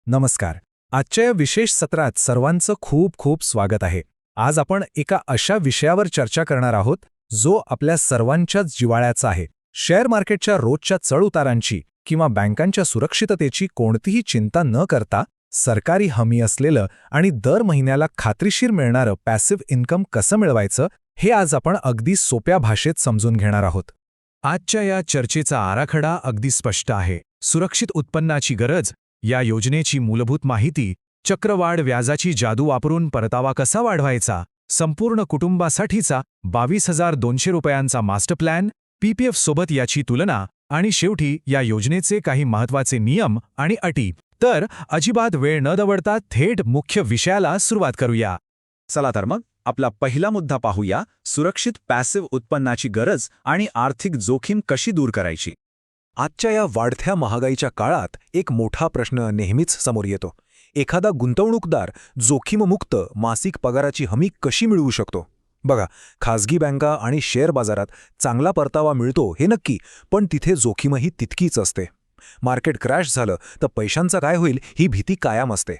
नमस्कार. आजच्या या विशेष सत्रात सर्वांचं खूप खूप स्वागत आहे. आज आपण एका अशा विषयावर चर्चा करणार आहोत जो आपल्या सर्वांच्याच जिव्हाळ्याचा आहे. शेअर मार्केटच्या रोजच्या चढउतारांची किंवा बँकांच्या सुरक्षिततेची कोणतीही चिंता न करता सरकारी हमी असलेलं आणि दर महिन्याला खात्रीशीर मिळणारं पॅसिव्ह इन्कम कसं मिळवायचं हे आज आपण अगदी सोप्या भाषेत समजून घेणार आहोत. आजच्या या चर्चेचा आराखडा अगदी स्पष्ट आहे. सुरक्षित उत्पन्नाची गरज, या योजनेची मूलभूत माहिती, चक्रवाढ व्याजाची जादू वापरून परतावा कसा वाढवायचा, संपूर्ण कुटुंबासाठीचा 22,200 रुपयांचा मास्टर प्लॅन, पीपीएफ सोबत याची तुलना आणि शेवटी या योजनेचे काही महत्त्वाचे नियम आणि अटी. तर अजिबात वेळ न दवडता थेट मुख्य विषयाला सुरुवात करूया. चला तर मग आपला पहिला मुद्दा पाहूया, सुरक्षित पॅसिव्ह उत्पन्नाची गरज आणि आर्थिक जोखीम कशी दूर करायची. आजच्या या वाढत्या महागाईच्या काळात एक मोठा प्रश्न नेहमीच समोर येतो. एखादा गुंतवणूकदार जोखीममुक्त मासिक पगाराची हमी कशी मिळवू शकतो? बघा, खासगी बँका आणि शेअर बाजारात चांगला परतावा मिळतो हे नक्की, पण तिथे जोखीमही तितकीच असते. मार्केट क्रॅश झालं तर पैशांचं काय होईल ही भीती कायम असते.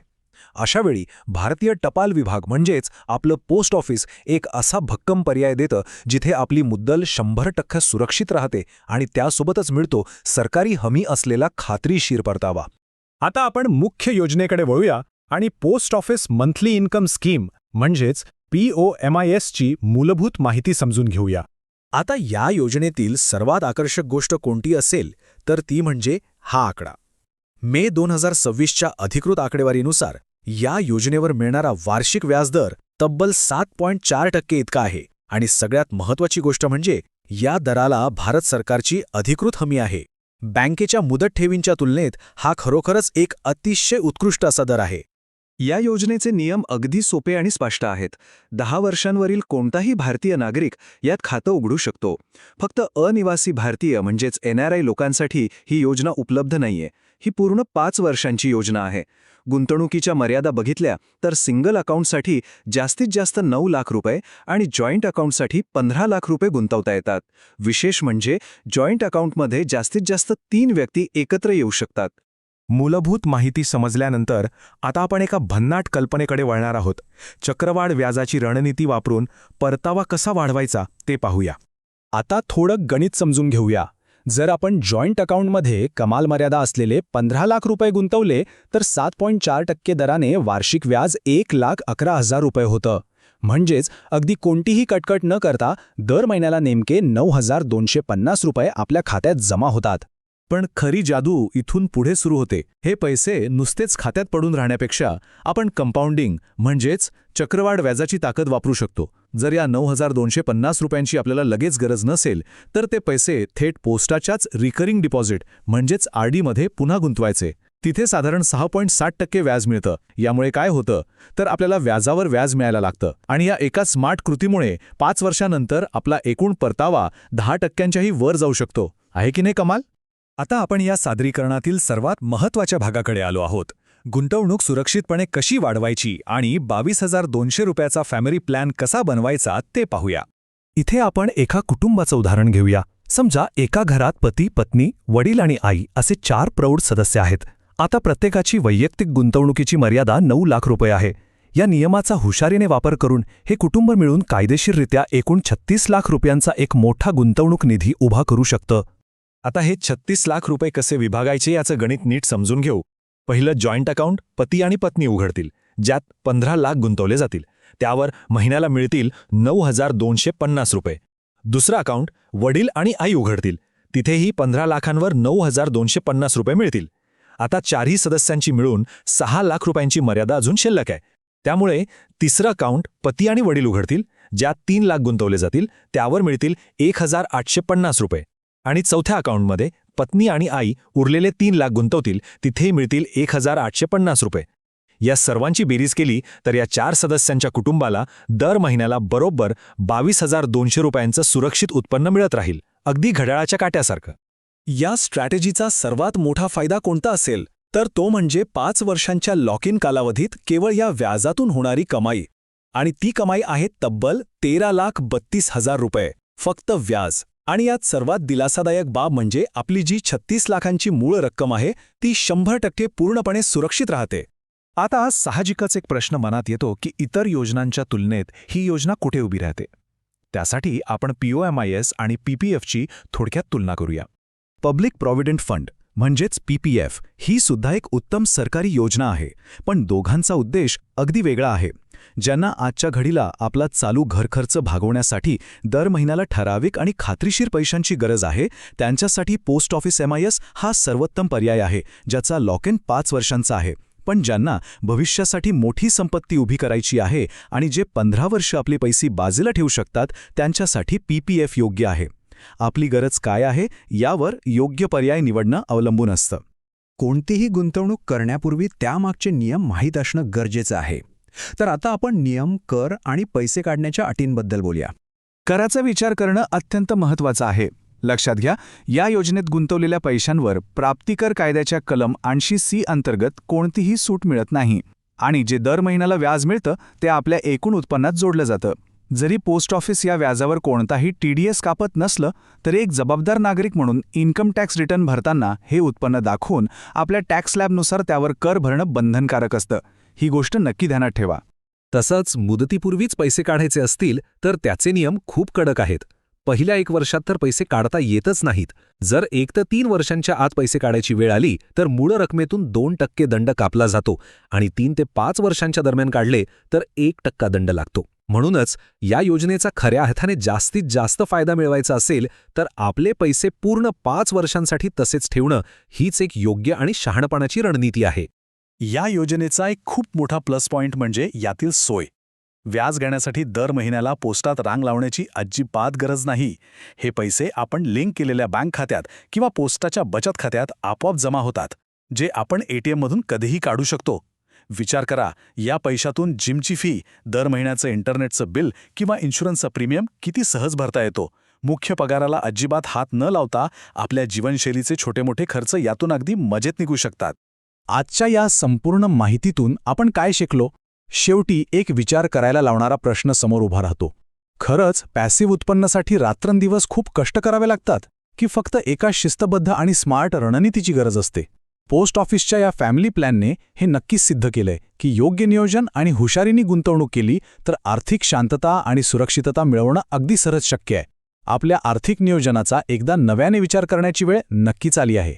अशावेळी भारतीय टपाल विभाग म्हणजेच आपलं पोस्ट ऑफिस एक असा भक्कम पर्याय देतं जिथे आपली मुद्दल 100% सुरक्षित राहते आणि त्यासोबतच मिळतो सरकारी हमी असलेला खात्रीशीर परतावा. आता आपण मुख्य योजनेकडे वळूया आणि post office monthly income scheme म्हणजेच POMISची मूलभूत माहिती समजून घेऊया. आता या योजनेतील सर्वात आकर्षक गोष्ट कोणती असेल तर ती म्हणजे हा आकडा. मे 2026च्या अधिकृत आकडेवारीनुसार या योजनेवर मिळणारा वार्षिक व्याजदर तब्बल 7.4% इतका आहे आणि सगळ्यात महत्त्वाची गोष्ट म्हणजे या दराला भारत सरकारची अधिकृत हमी आहे. बँकेच्या मुदत ठेवींच्या तुलनेत हा खरोखरच एक अतिशय उत्कृष्ट असा दर आहे. या योजनेचे नियम अगदी सोपे आणि स्पष्ट आहेत. 10 वर्षांवरील कोणताही भारतीय नागरिक यात खातं उघडू शकतो. फक्त अनिवासी भारतीय म्हणजेच NRI लोकांसाठी ही योजना उपलब्ध नाहीये. ही पूर्ण 5 वर्षांची योजना आहे. गुंतवणुकीच्या मर्यादा बघितल्या तर सिंगल अकाउंटसाठी जास्तीत जास्त 9 लाख रुपये आणि जॉईंट अकाउंटसाठी 15 लाख रुपये गुंतवता येतात. विशेष म्हणजे जॉईंट अकाउंटमध्ये जास्तीत जास्त 3 व्यक्ती एकत्र येऊ शकतात. मूलभूत माहिती समजल्यानंतर आता आपण एका भन्नाट कल्पनेकडे वळणार आहोत. चक्रवाढ व्याजाची रणनीती वापरून परतावा कसा वाढवायचा ते पाहूया. आता थोडं गणित समजून घेऊया. जर आपण जॉईंट अकाउंटमध्ये कमाल मर्यादा असलेले 15 लाख रुपये गुंतवले तर 7.4% दराने वार्षिक व्याज 1,11,000 रुपये होतं. म्हणजेच अगदी कोणतीही कटकट न करता दर महिन्याला नेमके 9,250 रुपये आपल्या खात्यात जमा होतात. पण खरी जादू इथून पुढे सुरू होते. हे पैसे नुसतेच खात्यात पडून राहण्यापेक्षा आपण कंपाऊंडिंग म्हणजेच चक्रवाढ व्याजाची ताकद वापरू शकतो. जर या 9,250 रुपयांची आपल्याला लगेच गरज नसेल तर ते पैसे थेट पोस्टाच्याच रिकरिंग डिपॉझिट म्हणजेच RD मध्ये पुन्हा गुंतवायचे. तिथे साधारण 6.7% व्याज मिळतं. यामुळे काय होतं तर आपल्याला व्याजावर व्याज मिळायला लागतं आणि या एका स्मार्ट कृतीमुळे 5 वर्षांनंतर आपला एकूण परतावा 10%च्याही वर जाऊ शकतो. आहे की नाही कमाल? आता आपण या सादरीकरणातील सर्वात महत्त्वाच्या भागाकडे आलो आहोत. गुंतवणूक सुरक्षितपणे कशी वाढवायची आणि 22,200 रुपयाचा फॅमिली प्लॅन कसा बनवायचा ते पाहूया. इथे आपण एका कुटुंबाचं उदाहरण घेऊया. समजा एका घरात पती, पत्नी, वडील आणि आई असे 4 प्रौढ सदस्य आहेत. आता प्रत्येकाची वैयक्तिक गुंतवणुकीची मर्यादा 9 लाख रुपये आहे. या नियमाचा हुशारीने वापर करून हे कुटुंब मिळून कायदेशीररित्या एकूण 36 लाख रुपयांचा एक मोठा गुंतवणूक निधी उभा करू शकतं. आता हे 36 लाख रुपये कसे विभागायचे याचं गणित नीट समजून घेऊ. पहिलं जॉईंट अकाउंट पती आणि पत्नी उघडतील, ज्यात 15 लाख गुंतवले जातील. त्यावर महिन्याला मिळतील 9,250 रुपये. दुसरं अकाउंट वडील आणि आई उघडतील. तिथेही 15 लाखांवर 9,250 रुपये मिळतील. आता 4ही सदस्यांची मिळून 6 लाख रुपयांची मर्यादा अजून शिल्लक आहे. त्यामुळे तिसरं अकाउंट पती आणि वडील उघडतील, ज्यात 3 लाख गुंतवले जातील. त्यावर मिळतील 1,850 रुपये. आणि चौथ्या अकाउंटमध्ये पत्नी आणि आई उरलेले 3 लाख गुंतवतील. तिथेही मिळतील 1,850 रुपये. या सर्वांची बेरीज केली तर या 4 सदस्यांच्या कुटुंबाला दर महिन्याला बरोबर 22,200 रुपयांचं सुरक्षित उत्पन्न मिळत राहील, अगदी घड्याळाच्या काट्यासारखं. या स्ट्रॅटेजीचा सर्वात मोठा फायदा कोणता असेल तर तो म्हणजे 5 वर्षांच्या लॉक इन कालावधीत केवळ या व्याजातून होणारी कमाई. आणि ती कमाई आहे तब्बल 13,32,000 रुपये. फक्त व्याज. आणि यात सर्वात दिलासादायक बाब म्हणजे आपली जी 36 लाखांची मूळ रक्कम आहे ती 100% पूर्णपणे सुरक्षित राहते. आता साहजिकच एक प्रश्न मनात येतो की इतर योजनांच्या तुलनेत ही योजना कुठे उभी राहते. त्यासाठी आपण POMIS आणि PPFची थोडक्यात तुलना करूया. पब्लिक प्रॉव्हिडंट फंड म्हणजेच PPF ही सुद्धा एक उत्तम सरकारी योजना आहे, पण दोघांचा उद्देश अगदी वेगळा आहे. ज्यांना आजच्या घडीला आपला चालू घरखर्च भागवण्यासाठी दर महिन्याला ठराविक आणि खात्रीशीर पैशांची गरज आहे, त्यांच्यासाठी पोस्ट ऑफिस MIS हा सर्वोत्तम पर्याय आहे, ज्याचा लॉक इन 5 वर्षांचा आहे. पण ज्यांना भविष्यासाठी मोठी संपत्ती उभी करायची आहे आणि जे 15 वर्ष आपले पैसे बाजूला ठेवू शकतात, त्यांच्यासाठी PPF योग्य आहे. आपली गरज काय आहे यावर योग्य पर्याय निवडणं अवलंबून असतं. कोणतीही गुंतवणूक करण्यापूर्वी त्यामागचे नियम माहीत असणं गरजेचं आहे. तर आता आपण नियम, कर आणि पैसे काढण्याच्या अटींबद्दल बोलूया. कराचा विचार करणं अत्यंत महत्त्वाचं आहे. लक्षात घ्या, या योजनेत गुंतवलेल्या पैशांवर प्राप्तिकर कायद्याच्या कलम 80C अंतर्गत कोणतीही सूट मिळत नाही आणि जे दर महिन्याला व्याज मिळतं ते आपल्या एकूण उत्पन्नात जोडलं जातं. जरी पोस्ट ऑफिस या व्याजावर कोणताही TDS कापत नसलं तरी एक जबाबदार नागरिक म्हणून इन्कम टॅक्स रिटर्न भरताना हे उत्पन्न दाखवून आपल्या टॅक्स स्लॅबनुसार त्यावर कर भरणं बंधनकारक असतं. ही गोष्ट नक्की ध्यानात ठेवा. तसंच मुदतीपूर्वीच पैसे काढायचे असतील तर त्याचे नियम खूप कडक आहेत. पहिल्या 1 वर्षात तर पैसे काढता येतच नाहीत. जर 1 ते 3 वर्षांच्या आत पैसे काढायची वेळ आली तर मूळ रकमेतून 2% दंड कापला जातो आणि 3 ते 5 वर्षांच्या दरम्यान काढले तर 1% दंड लागतो. म्हणूनच या योजनेचा खऱ्या अर्थाने जास्तीत जास्त फायदा मिळवायचा असेल तर आपले पैसे पूर्ण 5 वर्षांसाठी तसेच ठेवणं हीच एक योग्य आणि शहाणपणाची रणनीती आहे. या योजनेचा एक खूप मोठा प्लस पॉइंट म्हणजे यातील सोय. व्याज घेण्यासाठी दर महिन्याला पोस्टात रांग लावण्याची अजिबात गरज नाही. हे पैसे आपण लिंक केलेल्या बँक खात्यात किंवा पोस्टाच्या बचत खात्यात आपोआप जमा होतात, जे आपण ATMमधून कधीही काढू शकतो. विचार करा, या पैशातून जिमची फी, दर महिन्याचं इंटरनेटचं बिल किंवा इन्शुरन्सचा प्रीमियम किती सहज भरता येतो. मुख्य पगाराला अजिबात हात न लावता आपल्या जीवनशैलीचे छोटे मोठे खर्च यातून अगदी मजेत निघू शकतात. आजच्या या संपूर्ण माहितीतून आपण काय शिकलो? शेवटी एक विचार करायला लावणारा प्रश्न समोर उभा राहतो. खरंच पॅसिव्ह उत्पन्नासाठी रात्रंदिवस खूप कष्ट करावे लागतात की फक्त एका शिस्तबद्ध आणि स्मार्ट रणनीतीची गरज असते? पोस्ट ऑफिसच्या या फॅमिली प्लॅनने हे नक्कीच सिद्ध केलंय की योग्य नियोजन आणि हुशारीने गुंतवणूक केली तर आर्थिक शांतता आणि सुरक्षितता मिळवणं अगदी सहज शक्य आहे. आपल्या आर्थिक नियोजनाचा एकदा नव्याने विचार करण्याची वेळ नक्कीच आली आहे.